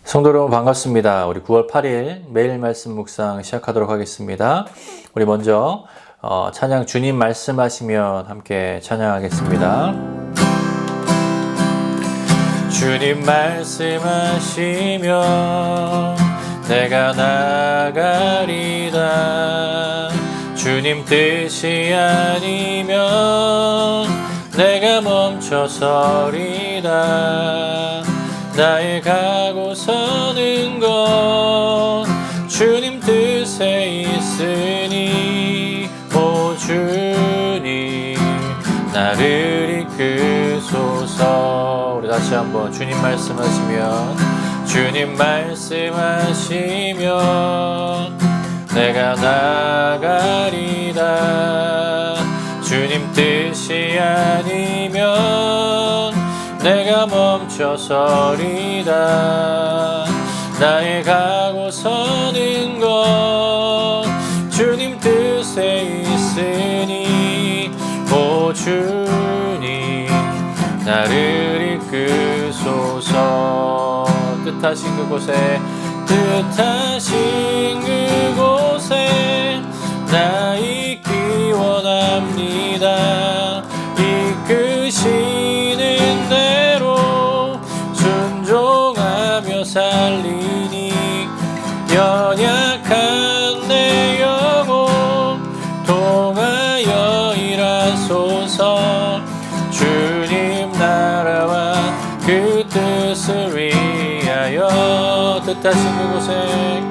성도 여러분 반갑습니다. 우리 9월 8일 매일 말씀 묵상 시작하도록 하겠습니다. 우리 먼저 찬양 주님 말씀하시면 함께 찬양하겠습니다. 주님 말씀하시면 내가 나가리다. 주님 뜻이 아니면 내가 멈춰서리다. 나의 가고 서는 것 주님 뜻에 있으니 오 주님 나를 이끄소서. 우리 다시 한번 주님 말씀하시면 내가 나가리다. 주님 뜻이 아니면 내가 멈춰서리다. 나의 가고 서는 것 주님 뜻에 있으니 오 주님 나를 이끄소서. 뜻하신 그곳에 나 있기 원합니다. 이끄시는 대로 순종하며 살리니 연약한 내 영혼 통하여 일하소서. 주님 나라와 그 뜻을 위하여 뜻하신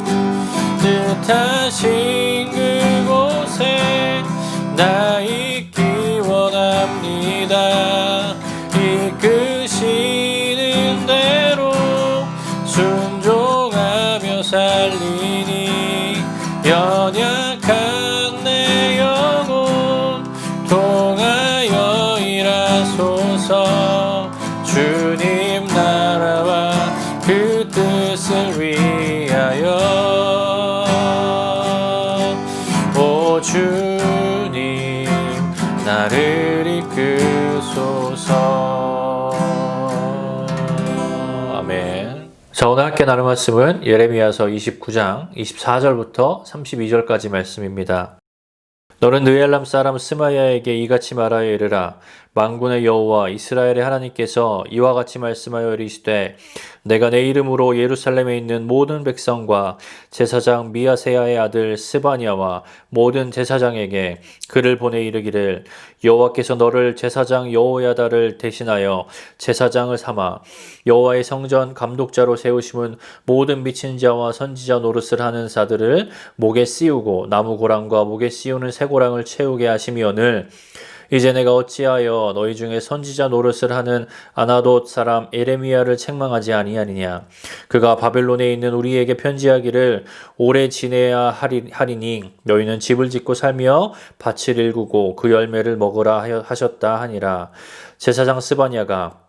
그곳에 나 있기 원합니다. 이끄시는 대로 순종하며 살리니 연약한 내 영혼 통하여 일하소서. 주님 나라와 그 뜻을 위하여 오 주님 나를 이끄소서. 아멘. 자, 오늘 함께 나눌 말씀은 예레미야서 29장 24절부터 32절까지 말씀입니다. 너는 느헬람 사람 스마야에게 이같이 말하여 이르라. 만군의 여호와 이스라엘의 하나님께서 이와 같이 말씀하여 이르시되 내가 내 이름으로 예루살렘에 있는 모든 백성과 제사장 미야세야의 아들 스바냐와 모든 제사장에게 글을 보내 이르기를 여호와께서 너를 제사장 여호야다를 대신하여 제사장을 삼아 여호와의 성전 감독자로 세우심은 모든 미친 자와 선지자 노릇을 하는 자들을 목에 씌우고 나무 고랑과 목에 씌우는 새 고랑을 채우게 하심이오늘 이제 내가 어찌하여 너희 중에 선지자 노릇을 하는 아나돗 사람 예레미야를 책망하지 아니하느냐. 그가 바벨론에 있는 우리에게 편지하기를 오래 지내야 하리니 너희는 집을 짓고 살며 밭을 일구고 그 열매를 먹으라 하셨다 하니라. 제사장 스바냐가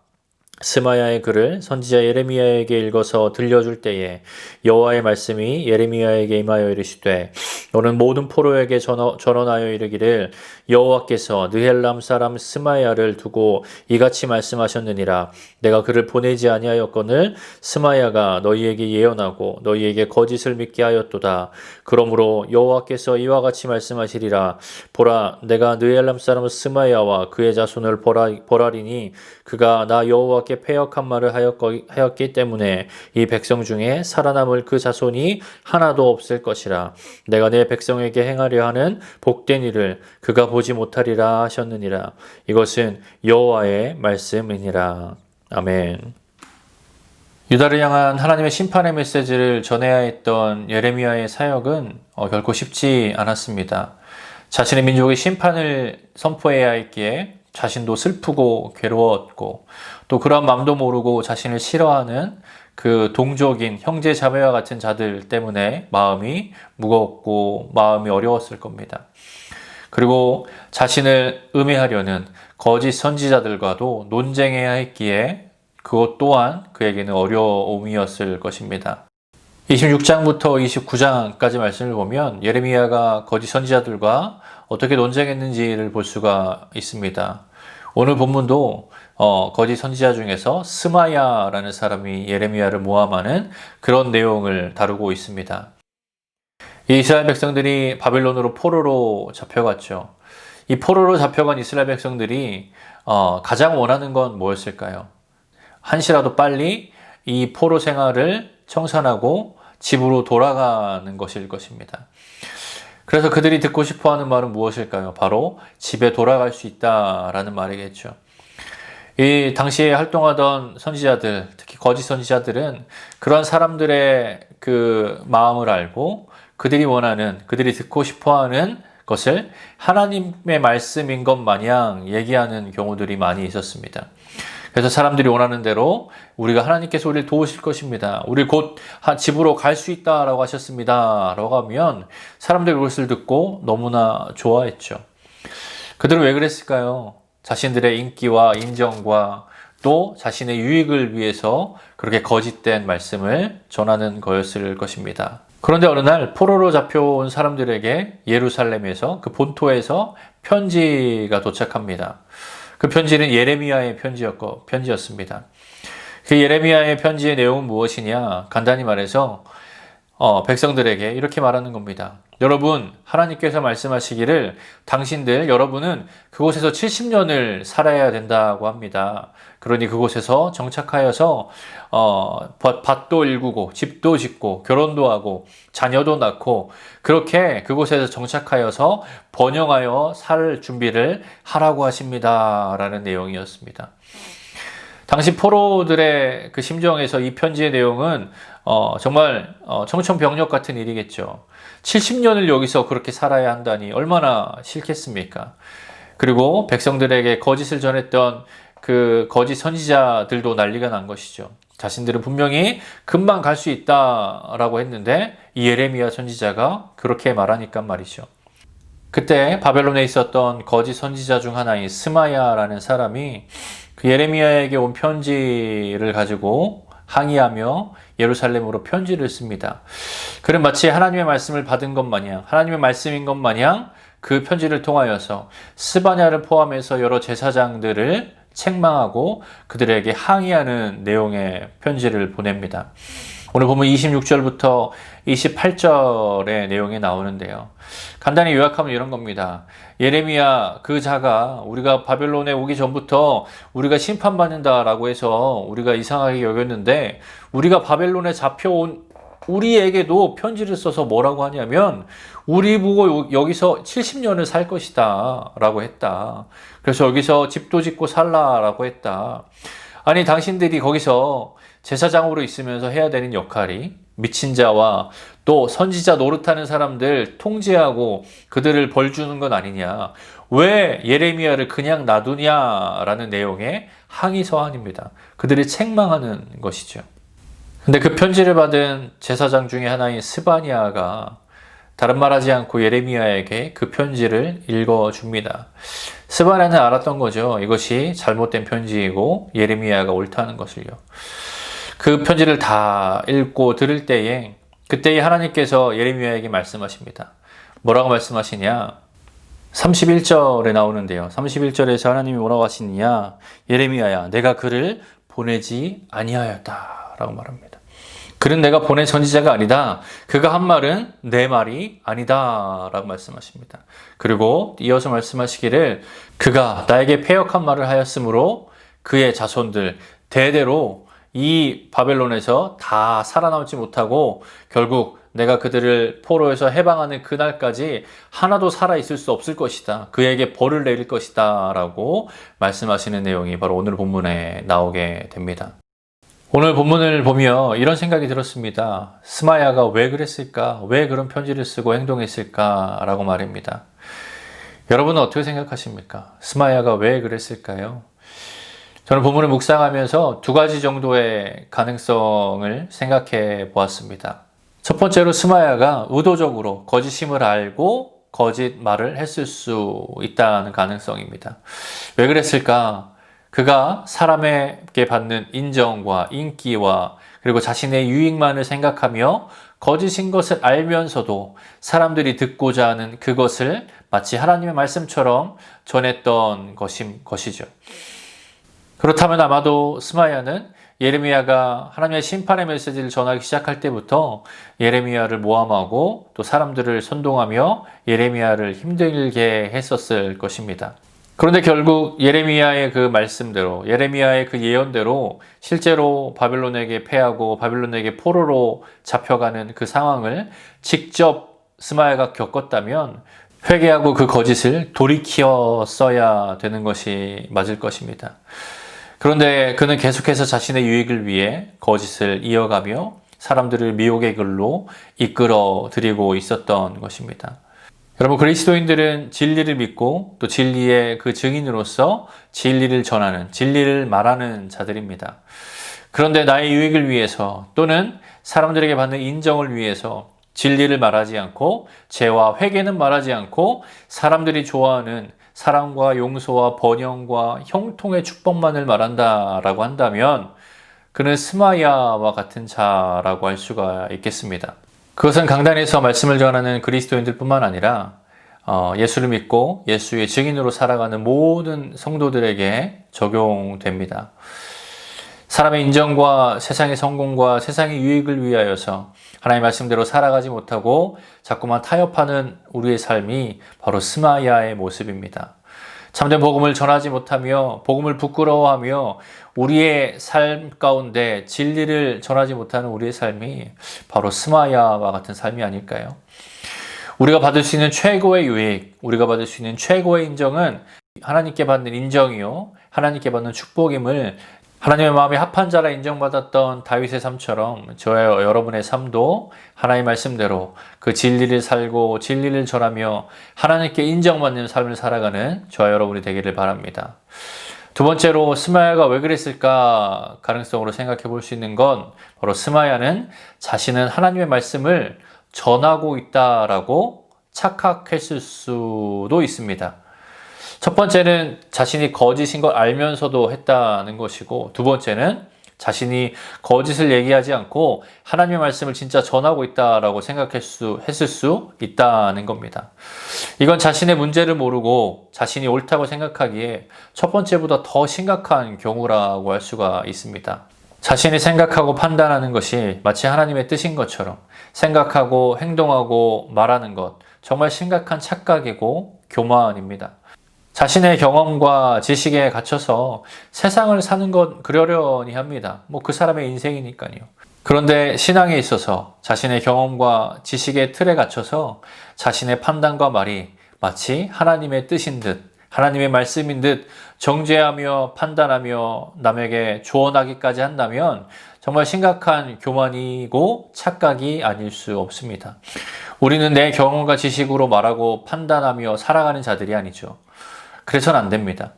스마야의 글을 선지자 예레미야에게 읽어서 들려줄 때에 여호와의 말씀이 예레미야에게 임하여 이르시되 너는 모든 포로에게 전언하여 이르기를 여호와께서 느헬람 사람 스마야를 두고 이같이 말씀하셨느니라. 내가 그를 보내지 아니하였거늘 스마야가 너희에게 예언하고 너희에게 거짓을 믿게 하였도다. 그러므로 여호와께서 이와 같이 말씀하시리라. 보라, 내가 느헬람 사람 스마야와 그의 자손을 벌하리니 그가 나 여호와께 패역한 말을 하였기 때문에 이 백성 중에 살아남을 그 자손이 하나도 없을 것이라. 내가 내 백성에게 행하려 하는 복된 일을 그가 보지 못하리라 하셨느니라. 이것은 여호와의 말씀이니라. 아멘. 유다를 향한 하나님의 심판의 메시지를 전해야 했던 예레미야의 사역은 결코 쉽지 않았습니다. 자신의 민족의 심판을 선포해야 했기에 자신도 슬프고 괴로웠고 또 그런 마음도 모르고 자신을 싫어하는 그 동족인 형제 자매와 같은 자들 때문에 마음이 무겁고 마음이 어려웠을 겁니다. 그리고 자신을 음해하려는 거짓 선지자들과도 논쟁해야 했기에 그것 또한 그에게는 어려움이었을 것입니다. 26장부터 29장까지 말씀을 보면 예레미야가 거짓 선지자들과 어떻게 논쟁했는지를 볼 수가 있습니다. 오늘 본문도 거짓 선지자 중에서 스마야라는 사람이 예레미야를 모함하는 그런 내용을 다루고 있습니다. 이 이스라엘 백성들이 바벨론으로 포로로 잡혀갔죠. 이 포로로 잡혀간 이스라엘 백성들이 가장 원하는 건 뭐였을까요? 한시라도 빨리 이 포로 생활을 청산하고 집으로 돌아가는 것일 것입니다. 그래서 그들이 듣고 싶어하는 말은 무엇일까요? 바로 집에 돌아갈 수 있다라는 말이겠죠. 이 당시에 활동하던 선지자들, 특히 거짓 선지자들은 그런 사람들의 그 마음을 알고 그들이 원하는, 그들이 듣고 싶어하는 것을 하나님의 말씀인 것 마냥 얘기하는 경우들이 많이 있었습니다. 그래서 사람들이 원하는 대로 우리가 하나님께서 우리를 도우실 것입니다. 우리 곧 집으로 갈 수 있다라고 하셨습니다. 라고 하면 사람들이 그것을 듣고 너무나 좋아했죠. 그들은 왜 그랬을까요? 자신들의 인기와 인정과 또 자신의 유익을 위해서 그렇게 거짓된 말씀을 전하는 거였을 것입니다. 그런데 어느 날 포로로 잡혀온 사람들에게 예루살렘에서 그 본토에서 편지가 도착합니다. 그 편지는 예레미야의 편지였습니다. 그 예레미야의 편지의 내용은 무엇이냐? 간단히 말해서 백성들에게 이렇게 말하는 겁니다. 여러분, 하나님께서 말씀하시기를 여러분은 그곳에서 70년을 살아야 된다고 합니다. 그러니 그곳에서 정착하여서 밭도 일구고 집도 짓고 결혼도 하고 자녀도 낳고 그렇게 그곳에서 정착하여서 번영하여 살 준비를 하라고 하십니다. 라는 내용이었습니다. 당시 포로들의 그 심정에서 이 편지의 내용은 정말 청천벽력 같은 일이겠죠. 70년을 여기서 그렇게 살아야 한다니 얼마나 싫겠습니까? 그리고 백성들에게 거짓을 전했던 그 거짓 선지자들도 난리가 난 것이죠. 자신들은 분명히 금방 갈 수 있다라고 했는데 이 예레미야 선지자가 그렇게 말하니까 말이죠. 그때 바벨론에 있었던 거짓 선지자 중 하나인 스마야라는 사람이 그 예레미야에게 온 편지를 가지고 항의하며 예루살렘으로 편지를 씁니다. 그는 마치 하나님의 말씀을 받은 것 마냥, 하나님의 말씀인 것 마냥 그 편지를 통하여서 스바냐를 포함해서 여러 제사장들을 책망하고 그들에게 항의하는 내용의 편지를 보냅니다. 오늘 보면 26절부터 28절의 내용이 나오는데요. 간단히 요약하면 이런 겁니다. 예레미야 그 자가 우리가 바벨론에 오기 전부터 우리가 심판받는다라고 해서 우리가 이상하게 여겼는데 우리가 바벨론에 잡혀온 우리에게도 편지를 써서 뭐라고 하냐면 우리 보고 여기서 70년을 살 것이다 라고 했다. 그래서 여기서 집도 짓고 살라라고 했다. 아니 당신들이 거기서 제사장으로 있으면서 해야 되는 역할이 미친 자와 또 선지자 노릇하는 사람들 통제하고 그들을 벌 주는 건 아니냐. 왜 예레미야를 그냥 놔두냐라는 내용의 항의 서한입니다. 그들을 책망하는 것이죠. 근데 그 편지를 받은 제사장 중에 하나인 스바냐가 다른 말하지 않고 예레미야에게 그 편지를 읽어줍니다. 스바냐는 알았던 거죠. 이것이 잘못된 편지이고 예레미야가 옳다는 것을요. 그 편지를 다 읽고 들을 때에 그때에 하나님께서 예레미야에게 말씀하십니다. 뭐라고 말씀하시냐? 31절에 나오는데요. 31절에서 하나님이 뭐라고 하시느냐? 예레미야야, 내가 그를 보내지 아니하였다 라고 말합니다. 그는 내가 보낸 선지자가 아니다. 그가 한 말은 내 말이 아니다 라고 말씀하십니다. 그리고 이어서 말씀하시기를 그가 나에게 패역한 말을 하였으므로 그의 자손들 대대로 이 바벨론에서 다 살아남지 못하고 결국 내가 그들을 포로에서 해방하는 그날까지 하나도 살아있을 수 없을 것이다. 그에게 벌을 내릴 것이다 라고 말씀하시는 내용이 바로 오늘 본문에 나오게 됩니다. 오늘 본문을 보며 이런 생각이 들었습니다. 스마야가 왜 그랬을까? 왜 그런 편지를 쓰고 행동했을까? 라고 말입니다. 여러분은 어떻게 생각하십니까? 스마야가 왜 그랬을까요? 저는 본문을 묵상하면서 두 가지 정도의 가능성을 생각해 보았습니다. 첫 번째로 스마야가 의도적으로 거짓임을 알고 거짓말을 했을 수 있다는 가능성입니다. 왜 그랬을까? 그가 사람에게 받는 인정과 인기와 그리고 자신의 유익만을 생각하며 거짓인 것을 알면서도 사람들이 듣고자 하는 그것을 마치 하나님의 말씀처럼 전했던 것이죠. 그렇다면 아마도 스마야는 예레미야가 하나님의 심판의 메시지를 전하기 시작할 때부터 예레미야를 모함하고 또 사람들을 선동하며 예레미야를 힘들게 했었을 것입니다. 그런데 결국 예레미야의 그 말씀대로, 예레미야의 그 예언대로 실제로 바빌론에게 패하고 바빌론에게 포로로 잡혀가는 그 상황을 직접 스마야가 겪었다면 회개하고 그 거짓을 돌이키었어야 되는 것이 맞을 것입니다. 그런데 그는 계속해서 자신의 유익을 위해 거짓을 이어가며 사람들을 미혹의 길로 이끌어 드리고 있었던 것입니다. 여러분, 그리스도인들은 진리를 믿고 또 진리의 그 증인으로서 진리를 전하는, 진리를 말하는 자들입니다. 그런데 나의 유익을 위해서 또는 사람들에게 받는 인정을 위해서 진리를 말하지 않고 죄와 회개는 말하지 않고 사람들이 좋아하는 사랑과 용서와 번영과 형통의 축복만을 말한다라고 한다면 그는 스마야와 같은 자라고 할 수가 있겠습니다. 그것은 강단에서 말씀을 전하는 그리스도인들뿐만 아니라 예수를 믿고 예수의 증인으로 살아가는 모든 성도들에게 적용됩니다. 사람의 인정과 세상의 성공과 세상의 유익을 위하여서 하나님의 말씀대로 살아가지 못하고 자꾸만 타협하는 우리의 삶이 바로 스마야의 모습입니다. 참된 복음을 전하지 못하며 복음을 부끄러워하며 우리의 삶 가운데 진리를 전하지 못하는 우리의 삶이 바로 스마야와 같은 삶이 아닐까요? 우리가 받을 수 있는 최고의 유익, 우리가 받을 수 있는 최고의 인정은 하나님께 받는 인정이요, 하나님께 받는 축복임을 하나님의 마음에 합한 자라 인정받았던 다윗의 삶처럼 저와 여러분의 삶도 하나님의 말씀대로 그 진리를 살고 진리를 전하며 하나님께 인정받는 삶을 살아가는 저와 여러분이 되기를 바랍니다. 두 번째로 스마야가 왜 그랬을까 가능성으로 생각해 볼 수 있는 건 바로 스마야는 자신은 하나님의 말씀을 전하고 있다라고 착각했을 수도 있습니다. 첫 번째는 자신이 거짓인 걸 알면서도 했다는 것이고, 두 번째는 자신이 거짓을 얘기하지 않고 하나님의 말씀을 진짜 전하고 있다라고 했을 수 있다는 겁니다. 이건 자신의 문제를 모르고 자신이 옳다고 생각하기에 첫 번째보다 더 심각한 경우라고 할 수가 있습니다. 자신이 생각하고 판단하는 것이 마치 하나님의 뜻인 것처럼 생각하고 행동하고 말하는 것, 정말 심각한 착각이고 교만입니다. 자신의 경험과 지식에 갇혀서 세상을 사는 것 그러려니 합니다. 그 사람의 인생이니까요. 그런데 신앙에 있어서 자신의 경험과 지식의 틀에 갇혀서 자신의 판단과 말이 마치 하나님의 뜻인 듯, 하나님의 말씀인 듯 정죄하며 판단하며 남에게 조언하기까지 한다면 정말 심각한 교만이고 착각이 아닐 수 없습니다. 우리는 내 경험과 지식으로 말하고 판단하며 살아가는 자들이 아니죠. 그래서는 안 됩니다.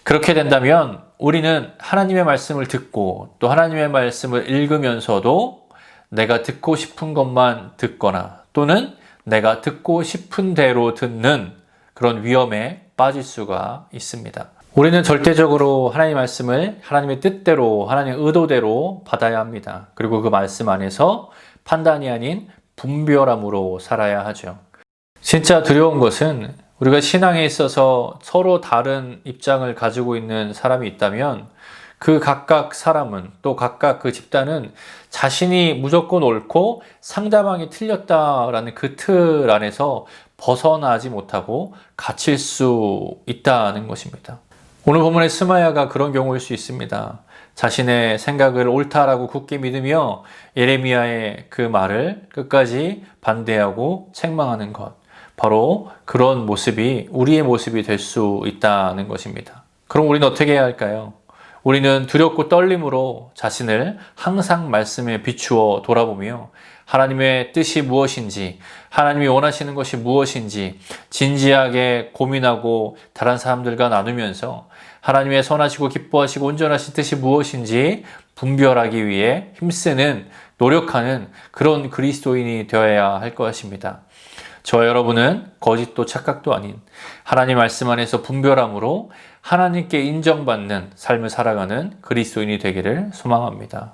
그렇게 된다면 우리는 하나님의 말씀을 듣고 또 하나님의 말씀을 읽으면서도 내가 듣고 싶은 것만 듣거나 또는 내가 듣고 싶은 대로 듣는 그런 위험에 빠질 수가 있습니다. 우리는 절대적으로 하나님의 말씀을 하나님의 뜻대로 하나님의 의도대로 받아야 합니다. 그리고 그 말씀 안에서 판단이 아닌 분별함으로 살아야 하죠. 진짜 두려운 것은 우리가 신앙에 있어서 서로 다른 입장을 가지고 있는 사람이 있다면 그 각각 사람은 또 각각 그 집단은 자신이 무조건 옳고 상대방이 틀렸다라는 그 틀 안에서 벗어나지 못하고 갇힐 수 있다는 것입니다. 오늘 본문의 스마야가 그런 경우일 수 있습니다. 자신의 생각을 옳다라고 굳게 믿으며 예레미야의 그 말을 끝까지 반대하고 책망하는 것. 바로 그런 모습이 우리의 모습이 될 수 있다는 것입니다. 그럼 우리는 어떻게 해야 할까요? 우리는 두렵고 떨림으로 자신을 항상 말씀에 비추어 돌아보며 하나님의 뜻이 무엇인지, 하나님이 원하시는 것이 무엇인지 진지하게 고민하고 다른 사람들과 나누면서 하나님의 선하시고 기뻐하시고 온전하신 뜻이 무엇인지 분별하기 위해 힘쓰는, 노력하는 그런 그리스도인이 되어야 할 것입니다. 저와 여러분은 거짓도 착각도 아닌 하나님 말씀 안에서 분별함으로 하나님께 인정받는 삶을 살아가는 그리스도인이 되기를 소망합니다.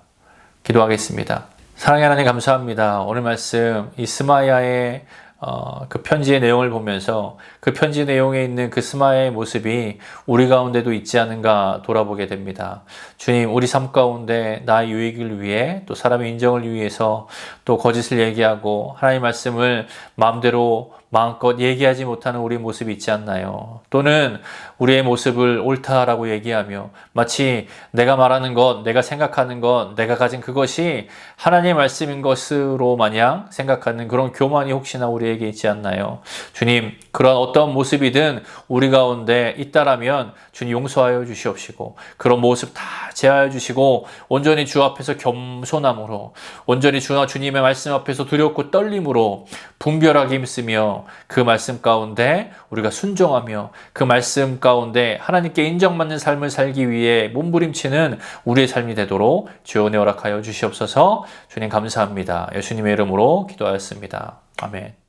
기도하겠습니다. 사랑의 하나님 감사합니다. 오늘 말씀 이 스마야의 그 편지의 내용을 보면서 그 편지 내용에 있는 그 스마야의 모습이 우리 가운데도 있지 않은가 돌아보게 됩니다. 주님, 우리 삶 가운데 나의 유익을 위해 또 사람의 인정을 위해서 또 거짓을 얘기하고 하나님의 말씀을 마음대로 마음껏 얘기하지 못하는 우리 모습이 있지 않나요? 또는 우리의 모습을 옳다라고 얘기하며 마치 내가 말하는 것, 내가 생각하는 것, 내가 가진 그것이 하나님의 말씀인 것으로 마냥 생각하는 그런 교만이 혹시나 우리에게 있지 않나요? 주님, 그런 어떤 모습이든 우리 가운데 있다라면 주님 용서하여 주시옵시고 그런 모습 다 제하여 주시고 온전히 주 앞에서 겸손함으로 온전히 주님의 말씀 앞에서 두렵고 떨림으로 분별하게 힘쓰며 그 말씀 가운데 우리가 순종하며 그 말씀 가운데 하나님께 인정받는 삶을 살기 위해 몸부림치는 우리의 삶이 되도록 주여 은혜 허락하여 주시옵소서. 주님 감사합니다. 예수님의 이름으로 기도하였습니다. 아멘.